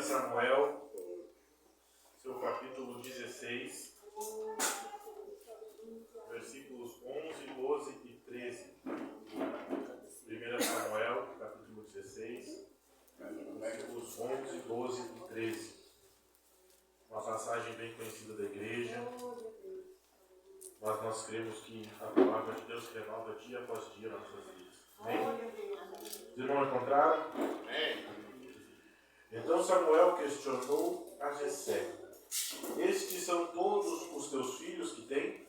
1 Samuel, seu capítulo 16, versículos 11, 12 e 13. 1 Samuel, capítulo 16, versículos 11, 12 e 13. Uma passagem bem conhecida da igreja, mas nós cremos que a palavra de Deus renova dia após dia nossas vidas. Amém? Os irmãos encontraram? Amém. Então Samuel questionou a Jessé: estes são todos os teus filhos que têm?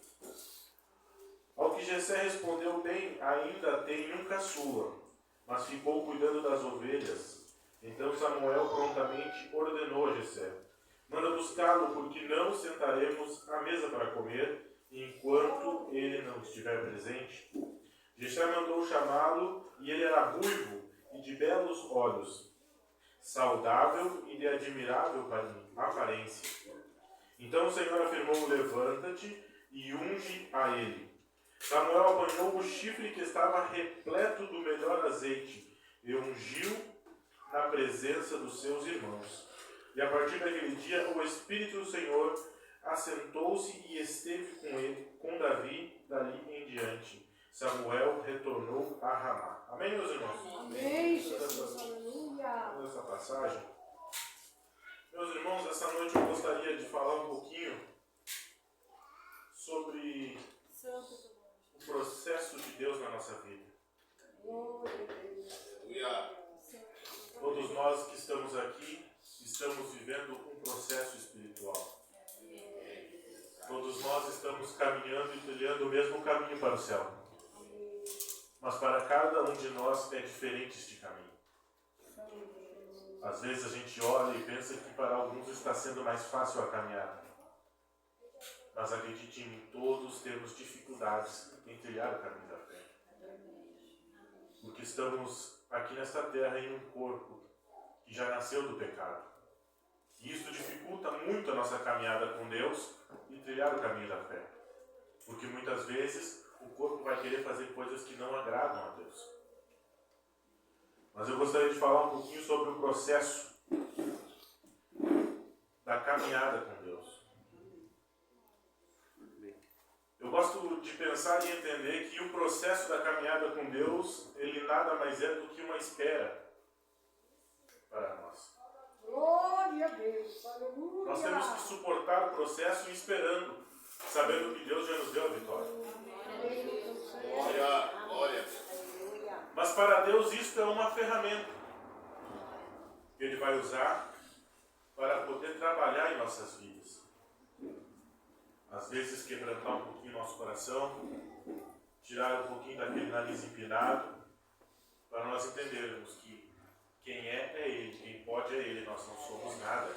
Ao que Jessé respondeu: bem, ainda tem um caçula, mas ficou cuidando das ovelhas. Então Samuel prontamente ordenou a Jessé: manda buscá-lo, porque não sentaremos à mesa para comer, enquanto ele não estiver presente. Jessé mandou chamá-lo, e ele era ruivo e de belos olhos, saudável e de admirável aparência. Então o Senhor afirmou: levanta-te e unge a ele. Samuel apanhou o chifre que estava repleto do melhor azeite e ungiu na presença dos seus irmãos. E a partir daquele dia o Espírito do Senhor assentou-se e esteve com ele, com Davi, dali em diante. Samuel retornou a Ramá. Amém, meus irmãos? Amém, Jesus, aleluia. Nessa passagem, meus irmãos, essa noite eu gostaria de falar um pouquinho sobre o processo de Deus na nossa vida. Todos nós que estamos aqui estamos vivendo um processo espiritual. Todos nós estamos caminhando e trilhando o mesmo caminho para o céu. Mas para cada um de nós é diferente este caminho. Às vezes a gente olha e pensa que para alguns está sendo mais fácil a caminhada. Mas acredite em mim, todos temos dificuldades em trilhar o caminho da fé. Porque estamos aqui nesta terra em um corpo que já nasceu do pecado. E isso dificulta muito a nossa caminhada com Deus e trilhar o caminho da fé. Porque muitas vezes o corpo vai querer fazer coisas que não agradam a Deus. Mas eu gostaria de falar um pouquinho sobre o processo da caminhada com Deus. Eu gosto de pensar e entender que o processo da caminhada com Deus, ele nada mais é do que uma espera para nós. Glória a Deus, aleluia. Nós temos que suportar o processo esperando, sabendo que Deus já nos deu a vitória. Glória, glória. Mas para Deus isso é uma ferramenta que Ele vai usar para poder trabalhar em nossas vidas. Às vezes quebrantar um pouquinho nosso coração, tirar um pouquinho daquele nariz empinado, para nós entendermos que quem é Ele, quem pode é Ele, nós não somos nada.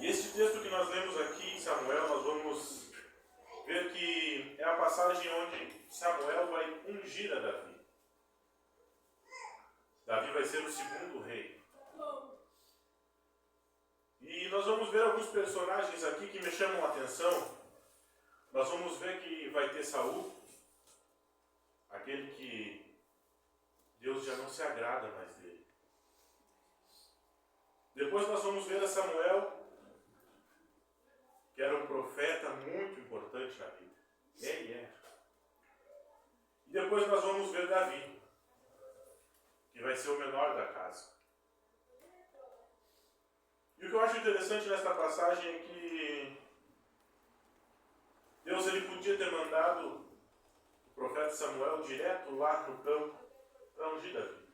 E este texto que nós lemos aqui em Samuel, nós vamos ver que é a passagem onde Samuel vai ungir a Davi. Davi vai ser o segundo rei. E nós vamos ver alguns personagens aqui que me chamam a atenção. Nós vamos ver que vai ter Saul, aquele que Deus já não se agrada mais dele. Depois nós vamos ver a Samuel, que era um profeta muito importante na vida. Ele é. E depois nós vamos ver Davi, que vai ser o menor da casa. E o que eu acho interessante nesta passagem é que Deus ele podia ter mandado o profeta Samuel direto lá no campo para ungir Davi.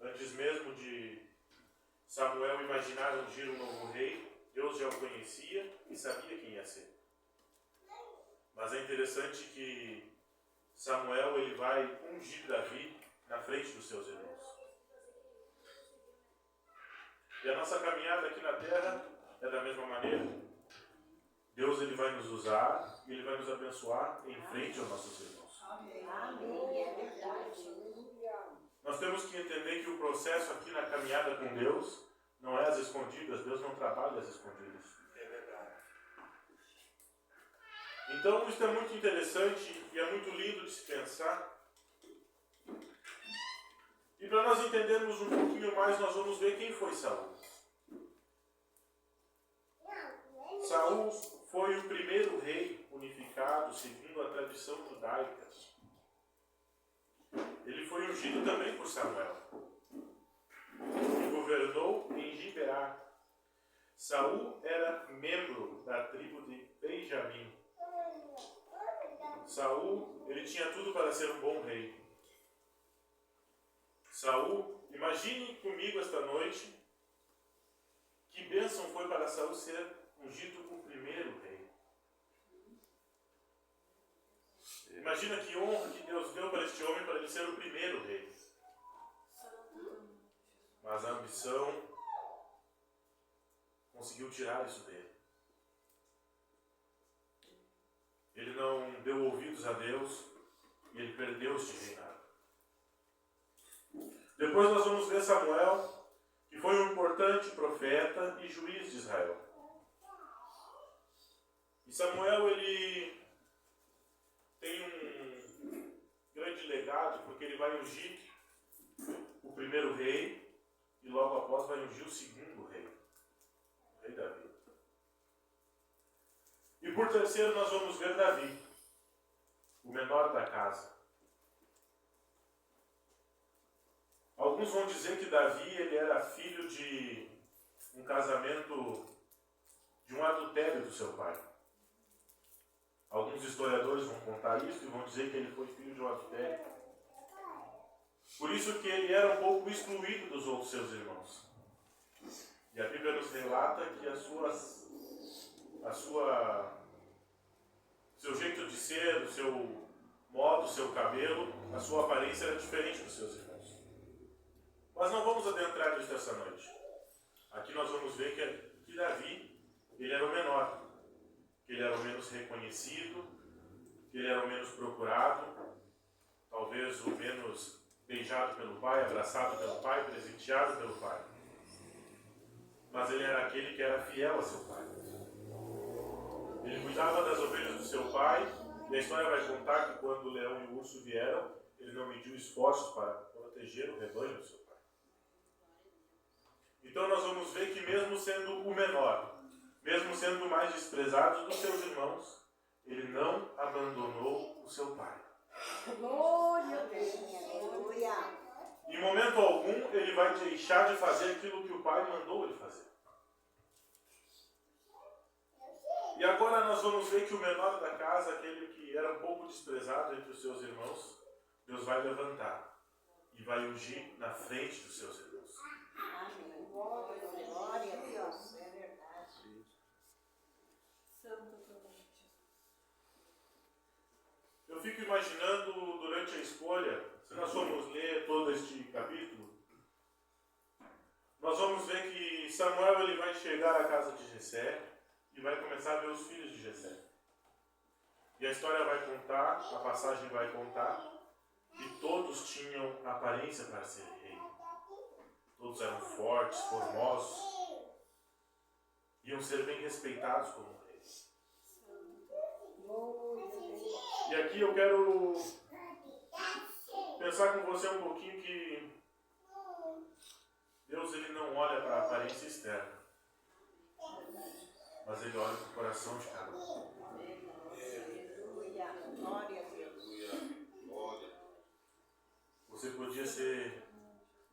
Antes mesmo de Samuel imaginar ungir um novo rei, Deus já o conhecia e sabia quem ia ser. Mas é interessante que Samuel ele vai ungir Davi na frente dos seus irmãos. E a nossa caminhada aqui na terra é da mesma maneira. Deus ele vai nos usar e Ele vai nos abençoar em frente aos nossos irmãos. Amém, é verdade. Nós temos que entender que o processo aqui na caminhada com Deus não é às escondidas. Deus não trabalha às escondidas. É verdade. Então isso é muito interessante e é muito lindo de se pensar E para nós entendermos um pouquinho mais, nós vamos ver quem foi Saul. Saul foi o primeiro rei unificado segundo a tradição judaica. Ele foi ungido também por Samuel. E governou em Gibeá. Saul era membro da tribo de Benjamim. Saul, ele tinha tudo para ser um bom rei. Saul, imagine comigo esta noite que bênção foi para Saul ser ungido como primeiro rei. Imagina que honra que Deus deu para este homem para ele ser o primeiro rei. Mas a ambição conseguiu tirar isso dele. Ele não deu ouvidos a Deus e ele perdeu este reinado. Depois nós vamos ver Samuel, que foi um importante profeta e juiz de Israel. E Samuel, ele tem um grande legado, porque ele vai ungir o primeiro rei e logo após vai ungir o segundo rei, o rei Davi. E por terceiro nós vamos ver Davi, o menor da casa. Alguns vão dizer que Davi ele era filho de um casamento, de um adultério do seu pai. Alguns historiadores vão contar isso e vão dizer que ele foi filho de um adultério. Por isso que ele era um pouco excluído dos outros seus irmãos. E a Bíblia nos relata que seu jeito de ser, o seu modo, o seu cabelo, a sua aparência era diferente dos seus irmãos. Mas não vamos adentrar nisso essa noite. Aqui nós vamos ver que Davi, ele era o menor, que ele era o menos reconhecido, que ele era o menos procurado, talvez o menos beijado pelo pai, abraçado pelo pai, presenteado pelo pai. Mas ele era aquele que era fiel a seu pai. Ele cuidava das ovelhas do seu pai, e a história vai contar que quando o leão e o urso vieram, ele não mediu esforços para proteger o rebanho do seu pai. Então nós vamos ver que mesmo sendo o menor, mesmo sendo o mais desprezado dos seus irmãos, ele não abandonou o seu pai. Glória a Deus. Aleluia. Em momento algum, ele vai deixar de fazer aquilo que o pai mandou ele fazer. E agora nós vamos ver que o menor da casa, aquele que era um pouco desprezado entre os seus irmãos, Deus vai levantar e vai ungir na frente dos seus irmãos. Amém. Glória a Deus. É verdade. Eu fico imaginando durante a escolha, se nós formos ler todo este capítulo, nós vamos ver que Samuel ele vai chegar à casa de Jessé e vai começar a ver os filhos de Jessé. E a história vai contar, a passagem vai contar, que todos tinham aparência para ser rei. Todos eram fortes, formosos, iam ser bem respeitados como reis. E aqui eu quero pensar com você um pouquinho que Deus ele não olha para a aparência externa, mas ele olha para o coração de cada um. Glória a Deus. Você podia ser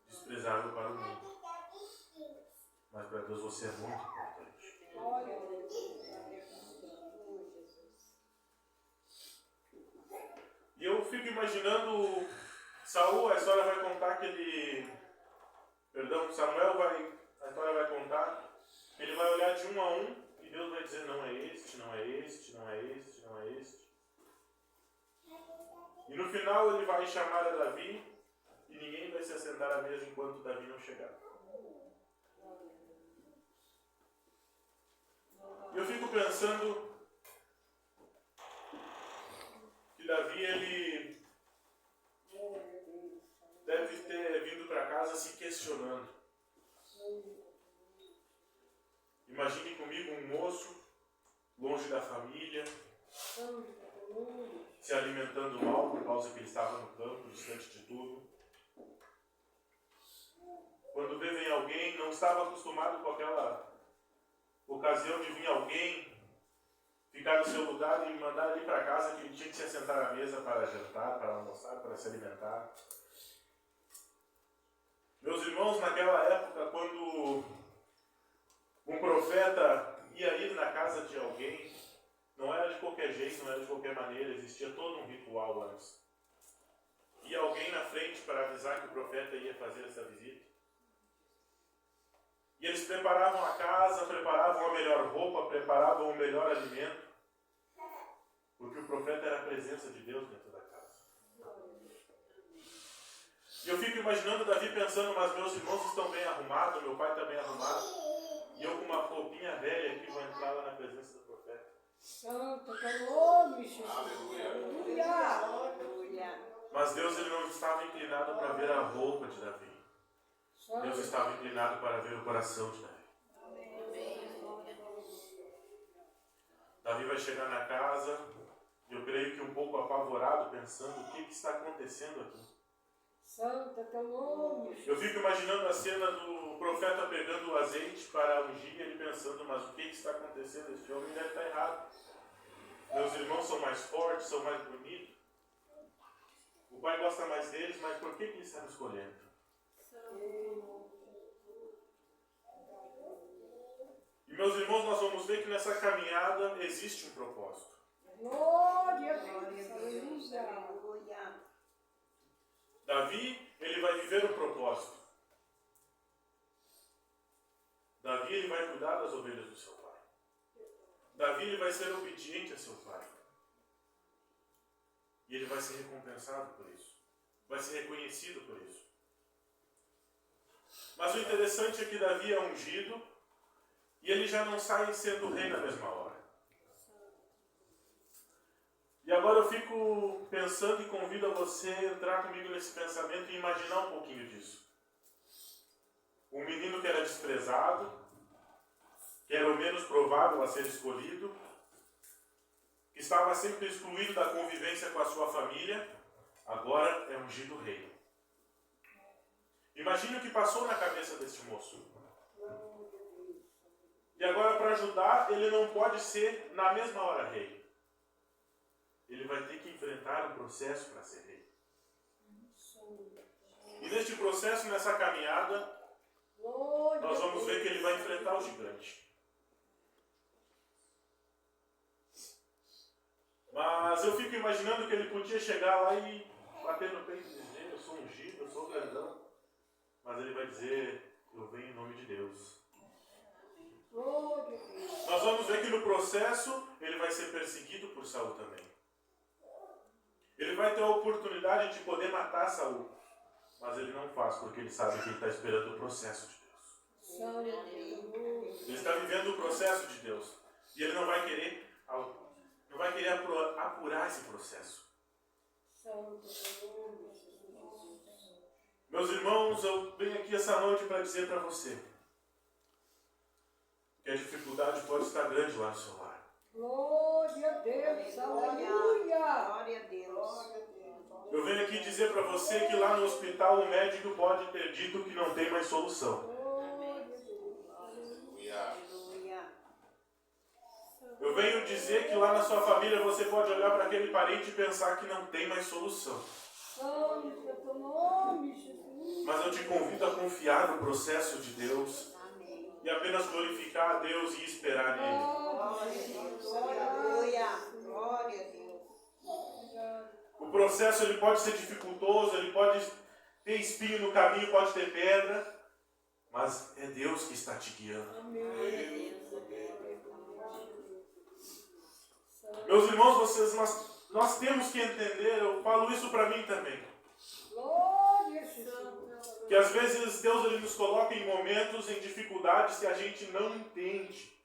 desprezável para o mundo, mas para Deus você é muito importante. Glória a Deus. E eu fico imaginando Saul, a história vai contar que ele... Samuel a história vai contar que ele vai olhar de um a um e Deus vai dizer não é este, não é este, não é este, não é este. E no final ele vai chamar a Davi e ninguém vai se assentar à mesa enquanto Davi não chegar. E eu fico pensando que Davi, ele deve ter vindo para casa se questionando. Imagine comigo um moço, longe da família, se alimentando mal por causa que ele estava no campo, distante de tudo. alguém, não estava acostumado com aquela ocasião de vir alguém, ficar no seu lugar e mandar ele para casa, que ele tinha que se assentar à mesa para jantar, para almoçar, para se alimentar. Meus irmãos, naquela época, quando um profeta ia ir na casa de alguém, não era de qualquer jeito, não era de qualquer maneira, existia todo um ritual antes. Ia alguém na frente para avisar que o profeta ia fazer essa visita. E eles preparavam a casa, preparavam a melhor roupa, preparavam o melhor alimento, porque o profeta era a presença de Deus dentro da casa. E eu fico imaginando Davi pensando, mas meus irmãos estão bem arrumados, meu pai está bem arrumado, e eu com uma roupinha velha aqui vou entrar lá na presença do profeta. Santo, teu nome, Jesus. Aleluia. Mas Deus ele não estava inclinado para ver a roupa de Davi. Deus estava inclinado para ver o coração de Davi. Davi vai chegar na casa, e eu creio que um pouco apavorado, pensando o que está acontecendo aqui. Santo teu nome. Eu fico imaginando a cena do profeta pegando o azeite para ungir, ele pensando, mas o que está acontecendo? Este homem deve estar errado. Meus irmãos são mais fortes, são mais bonitos. O pai gosta mais deles, mas por que ele está me escolhendo? E meus irmãos, nós vamos ver que nessa caminhada existe um propósito. Glória a Deus. Aleluia. Davi, ele vai viver o propósito. Davi, ele vai cuidar das ovelhas do seu pai. Davi, ele vai ser obediente a seu pai. E ele vai ser recompensado por isso. Vai ser reconhecido por isso. Mas o interessante é que Davi é ungido e ele já não sai sendo rei na mesma hora. E agora eu fico pensando e convido a você a entrar comigo nesse pensamento e imaginar um pouquinho disso. Um menino que era desprezado, que era o menos provável a ser escolhido, que estava sempre excluído da convivência com a sua família, agora é ungido rei. Imagine o que passou na cabeça deste moço. E agora, para ajudar, ele não pode ser na mesma hora rei. Ele vai ter que enfrentar o processo para ser rei. E neste processo, nessa caminhada, nós vamos ver que ele vai enfrentar o gigante. Mas eu fico imaginando que ele podia chegar lá e bater no peito e dizer, eu sou ungido, eu sou grandão. Mas ele vai dizer, eu venho em nome de Deus. Nós vamos ver que no processo, ele vai ser perseguido por Saul também. Ele vai ter a oportunidade de poder matar Saul. Mas ele não faz, porque ele sabe que ele está esperando o processo de Deus. Ele está vivendo o processo de Deus. E ele não vai querer apurar esse processo. Meus irmãos, eu venho aqui essa noite para dizer para você que a dificuldade pode estar grande lá no seu lar. Glória a Deus, aleluia. Glória a Deus. Eu venho aqui dizer para você que lá no hospital o médico pode ter dito que não tem mais solução. Eu venho dizer que lá na sua família você pode olhar para aquele parente e pensar que não tem mais solução. Mas eu te convido a confiar no processo de Deus e apenas glorificar a Deus e esperar nele. Glória a Deus. O processo ele pode ser dificultoso, ele pode ter espinho no caminho, pode ter pedra, mas é Deus que está te guiando. Meus irmãos, nós temos que entender, eu falo isso para mim também, que às vezes Deus ele nos coloca em momentos, em dificuldades que a gente não entende.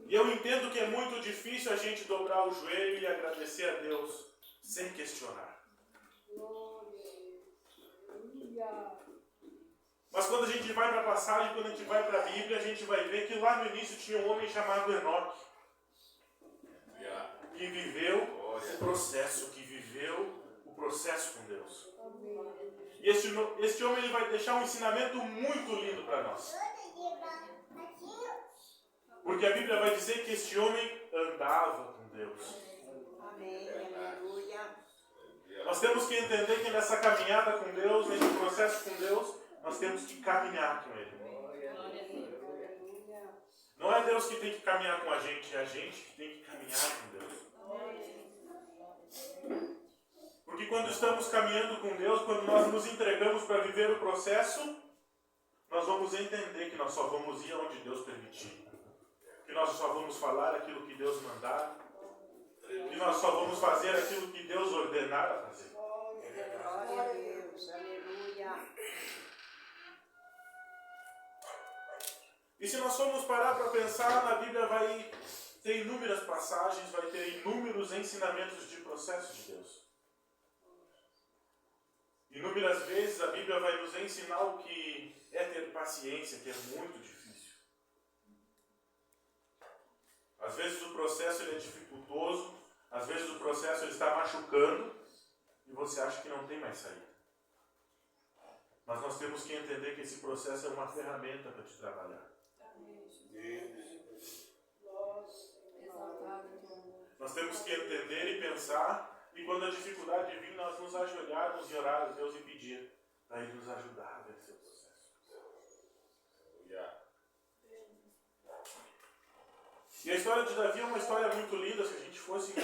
E eu entendo que é muito difícil a gente dobrar o joelho e agradecer a Deus sem questionar. Mas quando a gente vai para a passagem, quando a gente vai para a Bíblia, a gente vai ver que lá no início tinha um homem chamado Enoque, que viveu o processo com Deus. E E este homem ele vai deixar um ensinamento muito lindo para nós. Porque a Bíblia vai dizer que este homem andava com Deus. Amém. Aleluia. Nós temos que entender que nessa caminhada com Deus, nesse processo com Deus, nós temos que caminhar com Ele. Não é Deus que tem que caminhar com a gente, é a gente que tem que caminhar com Deus. Porque quando estamos caminhando com Deus, quando nós nos entregamos para viver o processo, nós vamos entender que nós só vamos ir aonde Deus permitir. Que nós só vamos falar aquilo que Deus mandar. Que nós só vamos fazer aquilo que Deus ordenar a fazer. Glória a Deus. Aleluia. E se nós formos parar para pensar, na Bíblia vai ter inúmeras passagens, vai ter inúmeros ensinamentos de processo de Deus. Inúmeras vezes a Bíblia vai nos ensinar o que é ter paciência, que é muito difícil. Às vezes o processo ele é dificultoso, às vezes o processo ele está machucando e você acha que não tem mais saída. Mas nós temos que entender que esse processo é uma ferramenta para te trabalhar. Nós temos que entender e pensar, e quando a dificuldade vir, nós nos ajoelharmos e orar a Deus e pedir para Ele nos ajudar a vencer o processo. E a história de Davi é uma história muito linda. Se a gente fosse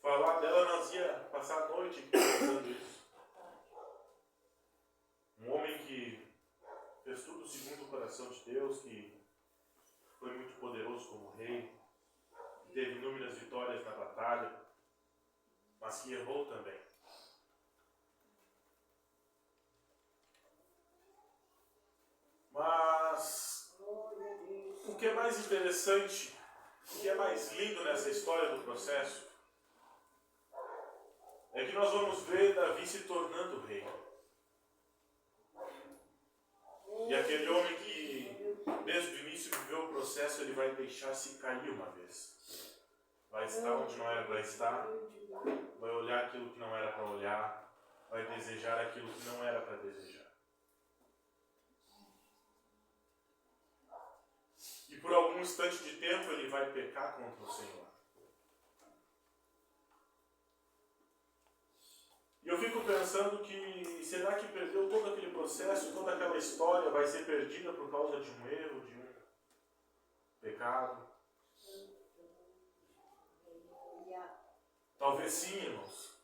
falar dela, nós ia passar a noite pensando isso. Um homem que fez tudo segundo o coração de Deus, que foi muito poderoso como rei, que teve inúmeras vitórias na batalha, mas que errou também. Mas o que é mais interessante, o que é mais lindo nessa história do processo, é que nós vamos ver Davi se tornando rei. E aquele homem que desde o início viveu o processo, ele vai deixar-se cair uma vez. Vai estar onde não era para estar, vai olhar aquilo que não era para olhar, vai desejar aquilo que não era para desejar. E por algum instante de tempo ele vai pecar contra o Senhor. E eu fico pensando que, será que perdeu todo aquele processo, toda aquela história vai ser perdida por causa de um erro, de um pecado? Talvez sim, irmãos.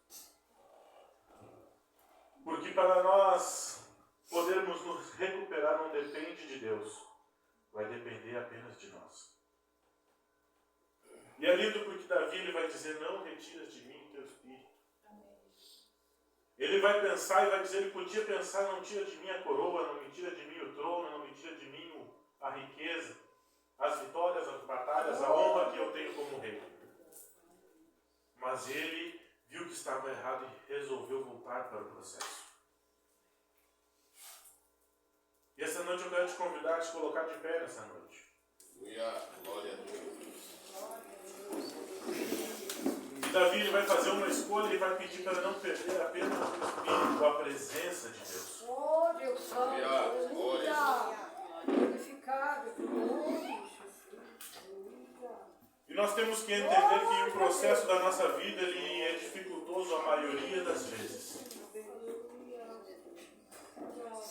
Porque para nós podermos nos recuperar não depende de Deus, vai depender apenas de nós. E é lindo porque Davi ele vai dizer, não retiras de mim o teu espírito. Ele vai pensar e vai dizer, ele podia pensar, não tira de mim a coroa, não me tira de mim o trono, não me tira de mim a riqueza, as vitórias, as batalhas, a honra que eu tenho como rei. Mas ele viu que estava errado e resolveu voltar para o processo. E essa noite eu quero te convidar a te colocar de pé nessa noite. Glória a Deus. E Davi ele vai fazer uma escolha, ele vai pedir para não perder apenas o Espírito, a presença de Deus. Oh, Deus Santo, aleluia. Glorificado, glória. E nós temos que entender que o processo da nossa vida ele é dificultoso a maioria das vezes.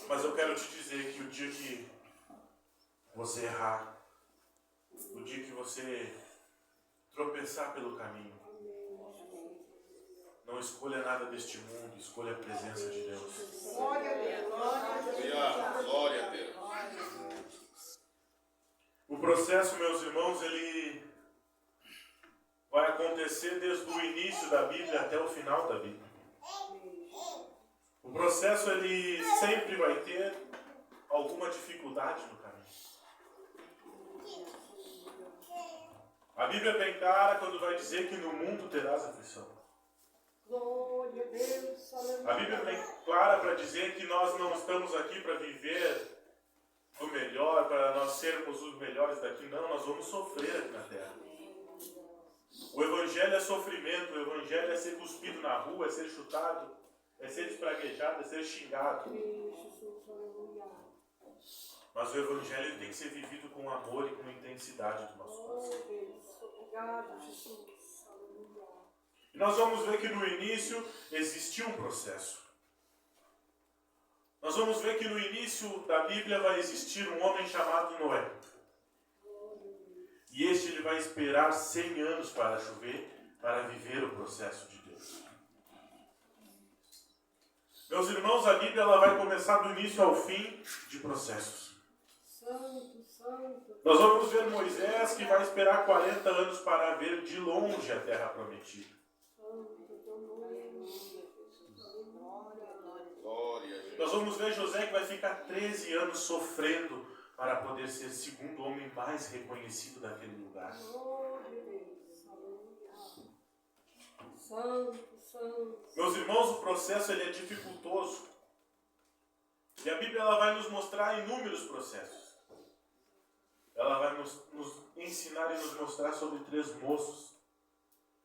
Mas eu quero te dizer que o dia que você errar, o dia que você tropeçar pelo caminho, não escolha nada deste mundo, escolha a presença de Deus. Glória a Deus. Glória a Deus. O processo, meus irmãos, ele vai acontecer desde o início da Bíblia até o final da Bíblia. O processo, ele sempre vai ter alguma dificuldade no caminho. A Bíblia é bem clara quando vai dizer que no mundo terás aflição. Glória a Deus, aleluia. A Bíblia é bem clara para dizer que nós não estamos aqui para viver o melhor, para nós sermos os melhores daqui. Não, nós vamos sofrer aqui na terra. O Evangelho é sofrimento, o Evangelho é ser cuspido na rua, é ser chutado, é ser espraguejado, é ser xingado. Jesus, aleluia. Mas o Evangelho tem que ser vivido com amor e com intensidade do nosso coração. Oh, Deus, obrigado, Jesus, aleluia. E nós vamos ver que no início existiu um processo. Nós vamos ver que no início da Bíblia vai existir um homem chamado Noé. E ele vai esperar 100 anos para chover, para viver o processo de Deus. Meus irmãos, a Bíblia ela vai começar do início ao fim de processos. Santo, santo. Nós vamos ver Moisés que vai esperar 40 anos para ver de longe a terra prometida. Glória a Jesus. Nós vamos ver José que vai ficar 13 anos sofrendo para poder ser o segundo homem mais reconhecido daquele lugar. Glória a Deus, aleluia. Santo, santo. Meus irmãos, o processo ele é dificultoso. E a Bíblia ela vai nos mostrar inúmeros processos. Ela vai nos ensinar e nos mostrar sobre 3 moços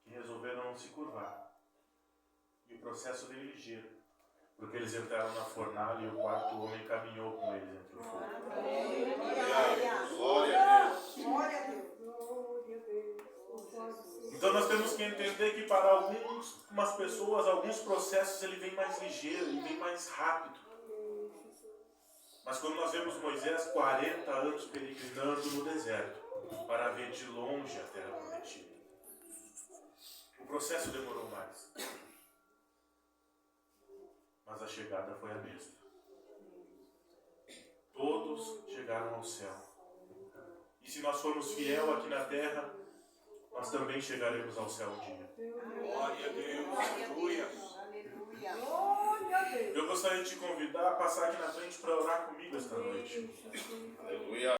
que resolveram não se curvar. E o processo veio ligeiro, porque eles entraram na fornalha e o 4º homem caminhou com eles entre o fogo. Glória a Deus. Glória a Deus. Glória a Deus. Então nós temos que entender que para algumas pessoas, alguns processos ele vem mais ligeiro, ele vem mais rápido. Mas quando nós vemos Moisés 40 anos peregrinando no deserto para ver de longe a terra prometida, o processo demorou mais. Mas a chegada foi a mesma. Todos chegaram ao céu. E se nós formos fiel aqui na terra, nós também chegaremos ao céu um dia. Glória a Deus. Aleluia. Glória a Deus. Eu gostaria de te convidar a passar aqui na frente para orar comigo esta noite. Aleluia.